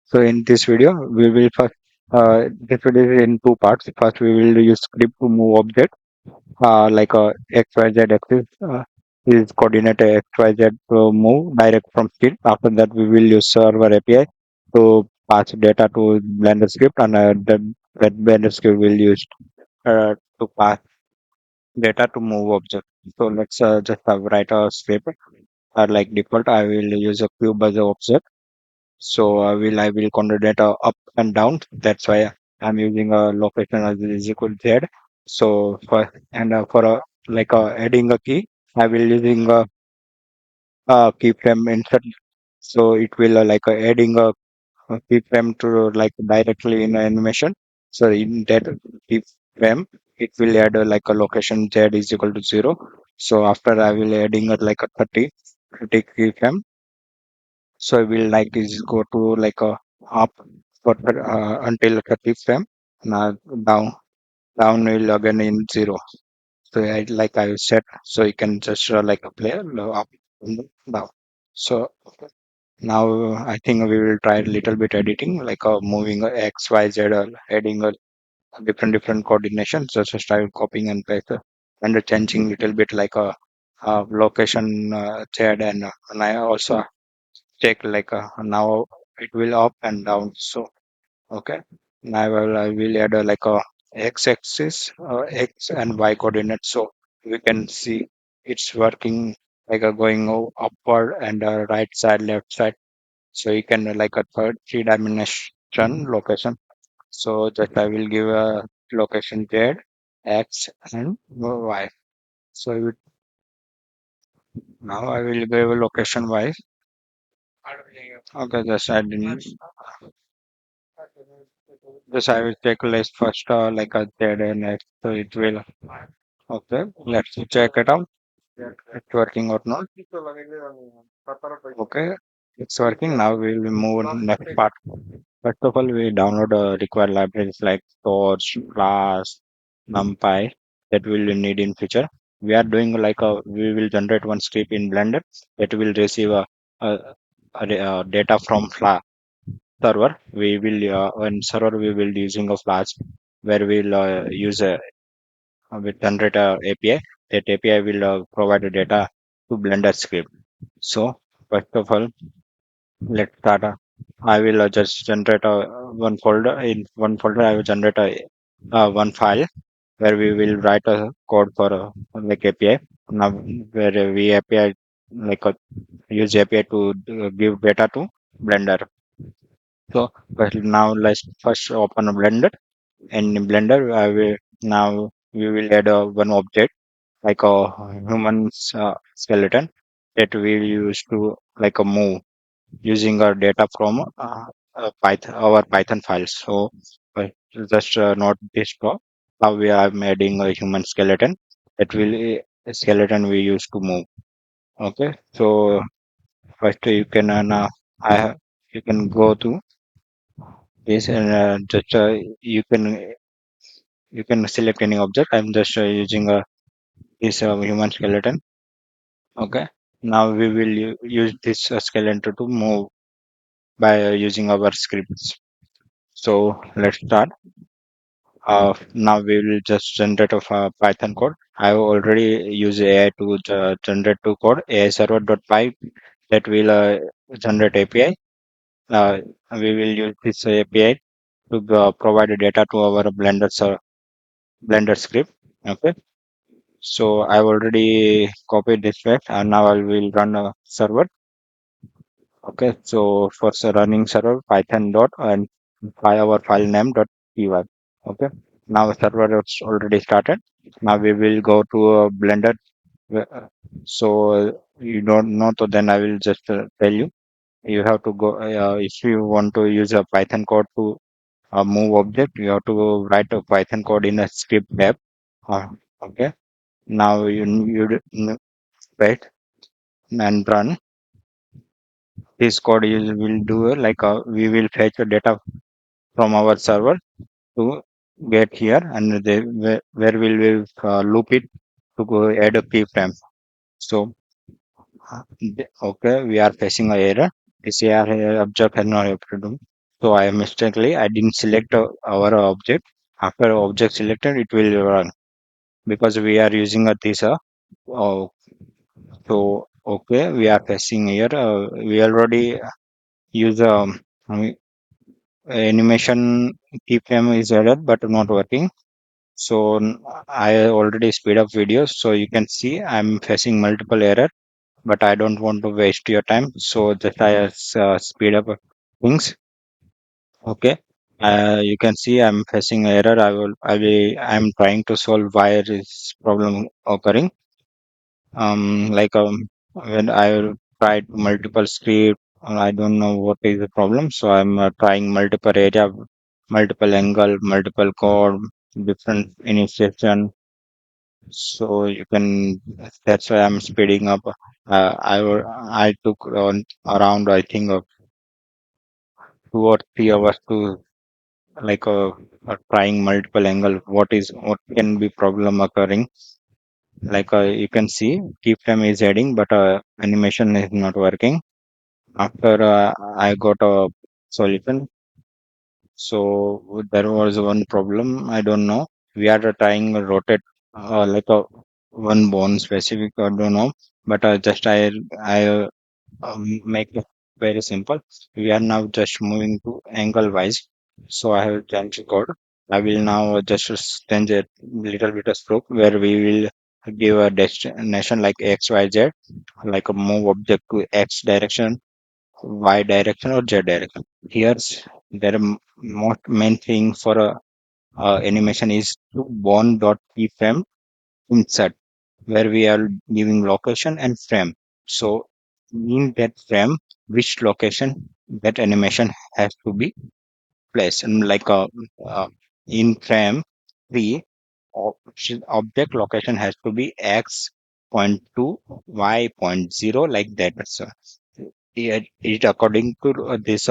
So in this video, we will first this video is in two parts. First, we will use script to move object like XYZ axis is coordinate XYZ to move direct from script. After that, we will use server API to pass data to Blender script, and that Blender script will use to pass data to move object. So let's just write a script. Like default, I will use a cube as an object. So I will coordinate up and down. That's why I'm using a location as is equal to z. So for adding a key, I will using a keyframe insert. So it will adding a keyframe to like directly in animation. So in that keyframe, it will add like a location z is equal to 0. So after I will adding like a 30 keyframe. So I will like is go to like a up for until 30 frame. Now down will again in 0. So I said, so you can just like a player up and down. So now I think we will try a little bit editing, like moving X, Y, Z, adding a different coordinations, just try copying and paste, and changing little bit like a location Z, and I also check like now it will up and down. So okay, now I will add like a x-axis, x and y coordinates, so we can see it's working like going upward and right side, left side. So you can like a third three-dimension location. So that I will give a location z, x, and y. So now I will give a location y. Okay, just I didn't. Just I will take list first, like a Z and X, so it will. Okay, let's check it out. It's working or not. Okay, it's working. Now we will move on next part. First of all, we download required libraries like Torch, Flask, NumPy that we will need in future. We are doing like we will generate one script in Blender that will receive a data from Flask server. We will on server we will using a Flask where we'll use a with generate a API. That API will provide the data to Blender script. So first of all, let's start. I will just generate a one folder. In one folder, I will generate a one file where we will write a code for like API. Now where we API like use API to give data to Blender. So but now let's first open a Blender. And in Blender, now we will add one object like a human skeleton that we use to like a move using our data from Python, our Python files. So just note this block. How we are adding a human skeleton that will a skeleton we use to move. Okay, so first you can now you can go to this and just you can select any object. I'm just using this human skeleton. Okay. Now we will use this skeleton to move by using our scripts. So let's start. Now we will just generate of Python code. I already use AI to generate to code AI server.py that will generate API. Uh, we will use this API to provide data to our Blender script. Okay. So I've already copied this fact and now I will run a server. Okay, so for running server Python dot and our file name dot py. Okay, now server is already started. Now we will go to Blender. So you don't know, so then I will just tell you. You have to go if you want to use a Python code to move object. You have to write a Python code in a script tab. Okay, now wait and run. This code is will do like we will fetch the data from our server to get here, and where will we loop it to go add a keyframe. So okay, we are facing a error. This error object has not have to do. So I mistakenly I didn't select our object. After object selected, it will run because we are using a this. Oh, so okay, we are facing here. We already use I mean, animation keyframe is added but not working. So I already speed up videos, so you can see I'm facing multiple error, but I don't want to waste your time, so just I speed up things. Okay. You can see I'm facing error. I'm trying to solve why is problem occurring. Like when I tried multiple script, I don't know what is the problem. So I'm trying multiple area, multiple angle, multiple code, different initiation. So you can. That's why I'm speeding up. I took around I think 2 or 3 hours to like trying multiple angle. What can be problem occurring? Like you can see keyframe is adding, but animation is not working. After I got a solution, so there was one problem. I don't know. We are trying to rotate like a one bone specific. I don't know, but just I make it very simple. We are now just moving to angle wise. So I have changed code. I will now just change a little bit of stroke where we will give a destination like X, Y, Z, like a move object to X direction, Y direction, or Z direction. Here's there are most main thing for a animation is to bone dot keyframe insert where we are giving location and frame. So in that frame, which location that animation has to be placed. And like in frame 3, object location has to be x point 2, y point 0, like that. So it according to this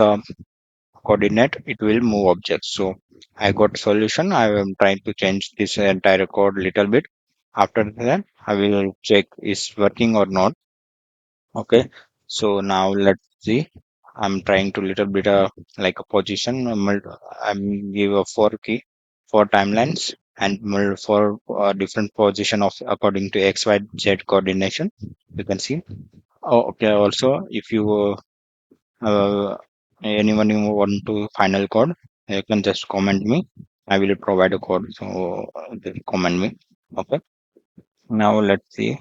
coordinate, it will move objects. So I got solution. I am trying to change this entire code little bit. After that, I will check is working or not. Okay. So now let's see. I'm trying to little bit like a position. I'm give a four key, four timelines, and for different position of according to x, y, z coordination. You can see. Oh, okay. Also, if you anyone who want to final code, you can just comment me. I will provide a code. So just comment me. Okay. Now let's see.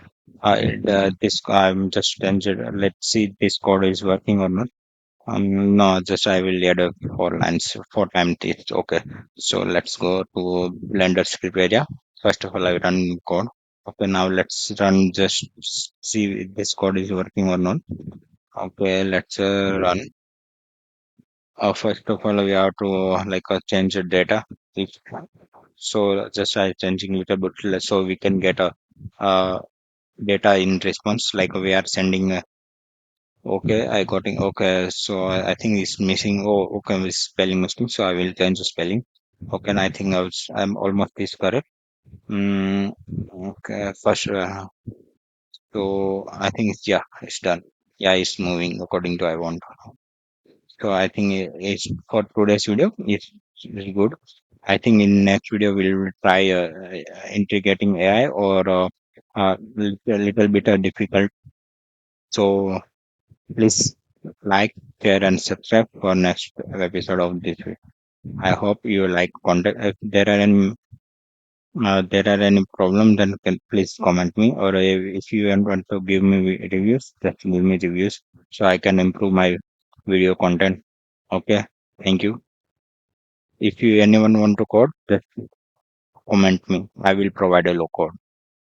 This I'm just changed. Let's see this code is working or not. No, just I will add a 4 lines, 4 times this. Okay. So let's go to Blender script area. First of all, I run code. Okay. Now let's run. Just see if this code is working or not. Okay. Let's run. First of all, we have to change the data. If- So just I changing little bit so we can get a uh, data in response. Like we are sending. Okay, I got it. Okay, so I think it's missing. Oh, okay, it's spelling mistake. So I will change the spelling. Okay, and I think I'm almost is correct. Mm, okay, first. So I think it's done. Yeah, it's moving according to I want. So I think it's for today's video. It's really good. I think in next video we'll try integrating AI or a little bit difficult. So please like, share, and subscribe for next episode of this video. I hope you like content. If there are any problem, then can please comment me. Or if you want to give me reviews, just give me reviews so I can improve my video content. Okay. Thank you. If you anyone want to code, just comment me. I will provide a low code.